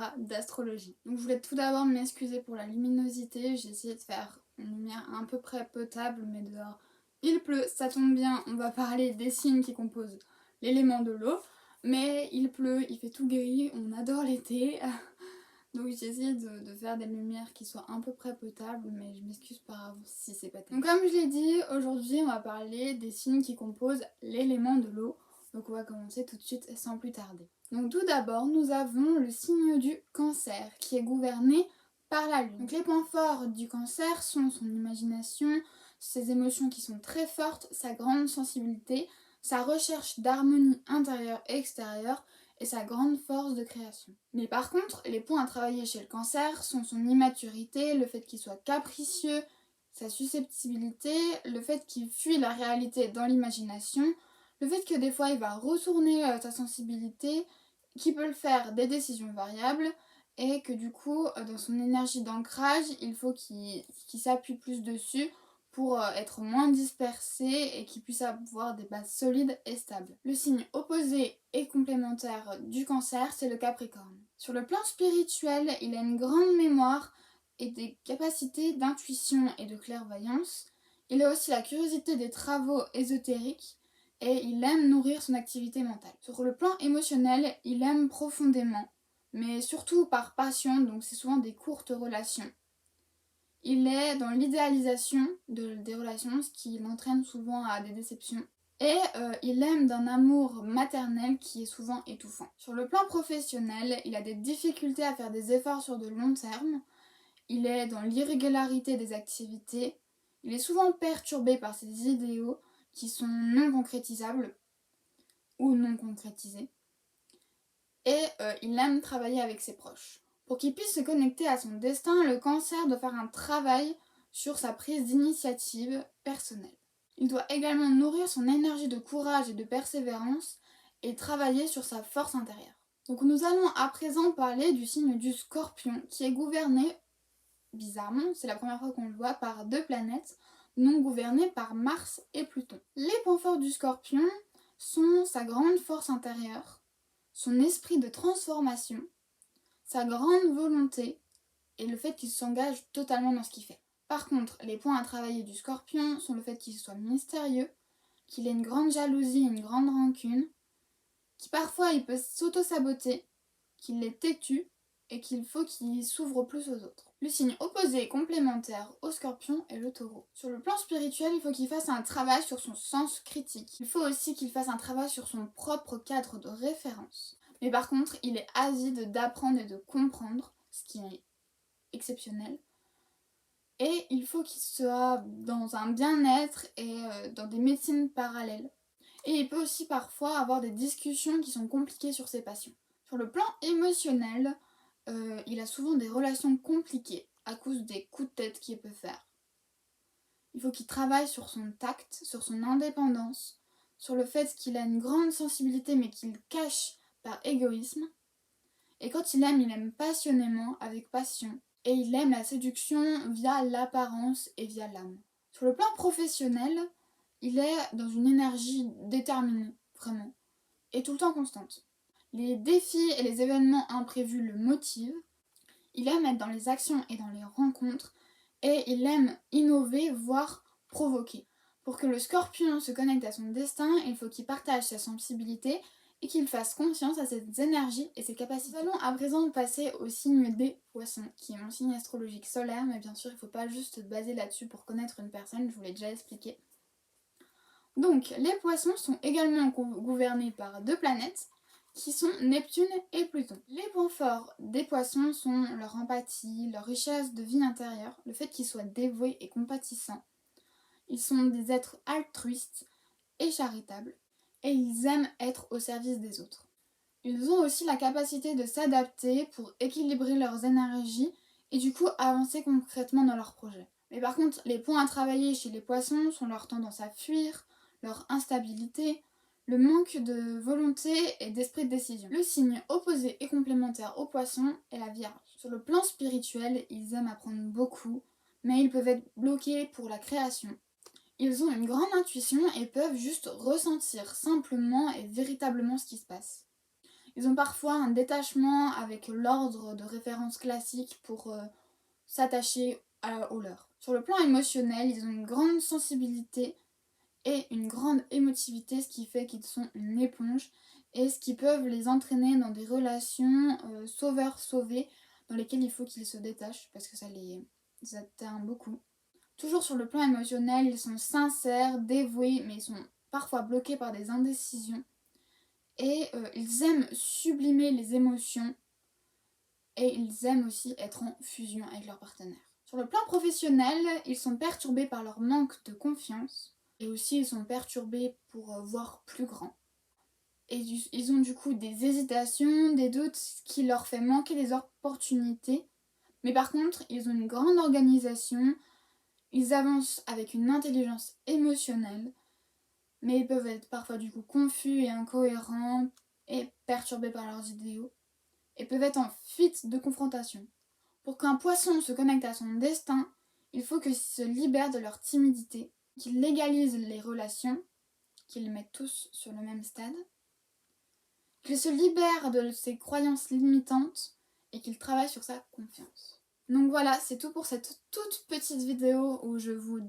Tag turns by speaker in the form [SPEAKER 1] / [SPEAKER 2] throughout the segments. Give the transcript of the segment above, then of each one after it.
[SPEAKER 1] parlera d'astrologie. Donc je voulais tout d'abord m'excuser pour la luminosité, j'ai essayé de faire une lumière à peu près potable, mais dehors il pleut, ça tombe bien, on va parler des signes qui composent l'élément de l'eau, mais il pleut, il fait tout gris, on adore l'été, donc j'ai essayé de faire des lumières qui soient à peu près potables, mais je m'excuse par avance si c'est pas terrible. Donc comme je l'ai dit, aujourd'hui on va parler des signes qui composent l'élément de l'eau. Donc on va commencer tout de suite sans plus tarder. Donc tout d'abord, nous avons le signe du Cancer qui est gouverné par la Lune. Donc les points forts du Cancer sont son imagination, ses émotions qui sont très fortes, sa grande sensibilité, sa recherche d'harmonie intérieure et extérieure et sa grande force de création. Mais par contre, les points à travailler chez le Cancer sont son immaturité, le fait qu'il soit capricieux, sa susceptibilité, le fait qu'il fuit la réalité dans l'imagination, le fait que des fois il va retourner sa sensibilité, qui peut le faire des décisions variables, et que du coup dans son énergie d'ancrage il faut qu'il s'appuie plus dessus pour être moins dispersé et qu'il puisse avoir des bases solides et stables. Le signe opposé et complémentaire du Cancer, c'est le Capricorne. Sur le plan spirituel, il a une grande mémoire et des capacités d'intuition et de clairvoyance. Il a aussi la curiosité des travaux ésotériques et il aime nourrir son activité mentale. Sur le plan émotionnel, il aime profondément, mais surtout par passion, donc c'est souvent des courtes relations. Il est dans l'idéalisation des relations, ce qui l'entraîne souvent à des déceptions. Et il aime d'un amour maternel qui est souvent étouffant. Sur le plan professionnel, il a des difficultés à faire des efforts sur de long terme. Il est dans l'irrégularité des activités. Il est souvent perturbé par ses idéaux qui sont non concrétisables ou non concrétisés. Et il aime travailler avec ses proches. Pour qu'il puisse se connecter à son destin, le Cancer doit faire un travail sur sa prise d'initiative personnelle. Il doit également nourrir son énergie de courage et de persévérance et travailler sur sa force intérieure. Donc nous allons à présent parler du signe du Scorpion qui est gouverné, bizarrement, c'est la première fois qu'on le voit, par deux planètes non gouvernées par Mars et Pluton. Les points forts du Scorpion sont sa grande force intérieure, son esprit de transformation, sa grande volonté et le fait qu'il s'engage totalement dans ce qu'il fait. Par contre, les points à travailler du Scorpion sont le fait qu'il soit mystérieux, qu'il ait une grande jalousie et une grande rancune, qu'il parfois il peut s'auto-saboter, qu'il est têtu et qu'il faut qu'il s'ouvre plus aux autres. Le signe opposé et complémentaire au Scorpion est le Taureau. Sur le plan spirituel, il faut qu'il fasse un travail sur son sens critique. Il faut aussi qu'il fasse un travail sur son propre cadre de référence. Mais par contre, il est avide d'apprendre et de comprendre, ce qui est exceptionnel. Et il faut qu'il soit dans un bien-être et dans des médecines parallèles. Et il peut aussi parfois avoir des discussions qui sont compliquées sur ses passions. Sur le plan émotionnel, il a souvent des relations compliquées à cause des coups de tête qu'il peut faire. Il faut qu'il travaille sur son tact, sur son indépendance, sur le fait qu'il a une grande sensibilité mais qu'il cache par égoïsme. Et quand il aime passionnément, avec passion. Et il aime la séduction via l'apparence et via l'âme. Sur le plan professionnel, il est dans une énergie déterminée, vraiment, et tout le temps constante. Les défis et les événements imprévus le motivent. Il aime être dans les actions et dans les rencontres, et il aime innover, voire provoquer. Pour que le Scorpion se connecte à son destin, il faut qu'il partage sa sensibilité et qu'il fasse confiance à ses énergies et ses capacités. Nous allons à présent passer au signe des Poissons, qui est mon signe astrologique solaire, mais bien sûr il ne faut pas juste se baser là-dessus pour connaître une personne, je vous l'ai déjà expliqué. Donc les Poissons sont également gouvernés par deux planètes, qui sont Neptune et Pluton. Les points forts des Poissons sont leur empathie, leur richesse de vie intérieure, le fait qu'ils soient dévoués et compatissants. Ils sont des êtres altruistes et charitables. Et ils aiment être au service des autres. Ils ont aussi la capacité de s'adapter pour équilibrer leurs énergies et du coup avancer concrètement dans leurs projets. Mais par contre, les points à travailler chez les Poissons sont leur tendance à fuir, leur instabilité, le manque de volonté et d'esprit de décision. Le signe opposé et complémentaire aux Poissons est la Vierge. Sur le plan spirituel, ils aiment apprendre beaucoup, mais ils peuvent être bloqués pour la création. Ils ont une grande intuition et peuvent juste ressentir simplement et véritablement ce qui se passe. Ils ont parfois un détachement avec l'ordre de référence classique pour s'attacher au leur. Sur le plan émotionnel, ils ont une grande sensibilité et une grande émotivité, ce qui fait qu'ils sont une éponge et ce qui peuvent les entraîner dans des relations sauveur-sauvé dans lesquelles il faut qu'ils se détachent parce que ça les atteint beaucoup. Toujours sur le plan émotionnel, ils sont sincères, dévoués, mais ils sont parfois bloqués par des indécisions. Et ils aiment sublimer les émotions et ils aiment aussi être en fusion avec leur partenaire. Sur le plan professionnel, ils sont perturbés par leur manque de confiance et aussi ils sont perturbés pour voir plus grand. Et ils ont du coup des hésitations, des doutes, ce qui leur fait manquer des opportunités. Mais par contre, ils ont une grande organisation, ils avancent avec une intelligence émotionnelle, mais ils peuvent être parfois du coup confus et incohérents et perturbés par leurs idéaux, et peuvent être en fuite de confrontation. Pour qu'un poisson se connecte à son destin, il faut qu'il se libère de leur timidité, qu'il légalise les relations, qu'il les mette tous sur le même stade, qu'il se libère de ses croyances limitantes et qu'il travaille sur sa confiance. Donc voilà, c'est tout pour cette toute petite vidéo où je vous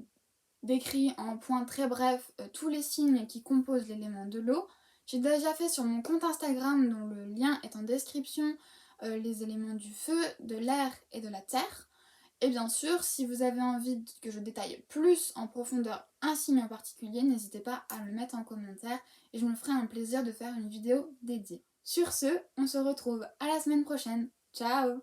[SPEAKER 1] décris en points très brefs tous les signes qui composent l'élément de l'eau. J'ai déjà fait sur mon compte Instagram, dont le lien est en description, les éléments du feu, de l'air et de la terre. Et bien sûr, si vous avez envie que je détaille plus en profondeur un signe en particulier, n'hésitez pas à le mettre en commentaire et je me ferai un plaisir de faire une vidéo dédiée. Sur ce, on se retrouve à la semaine prochaine. Ciao!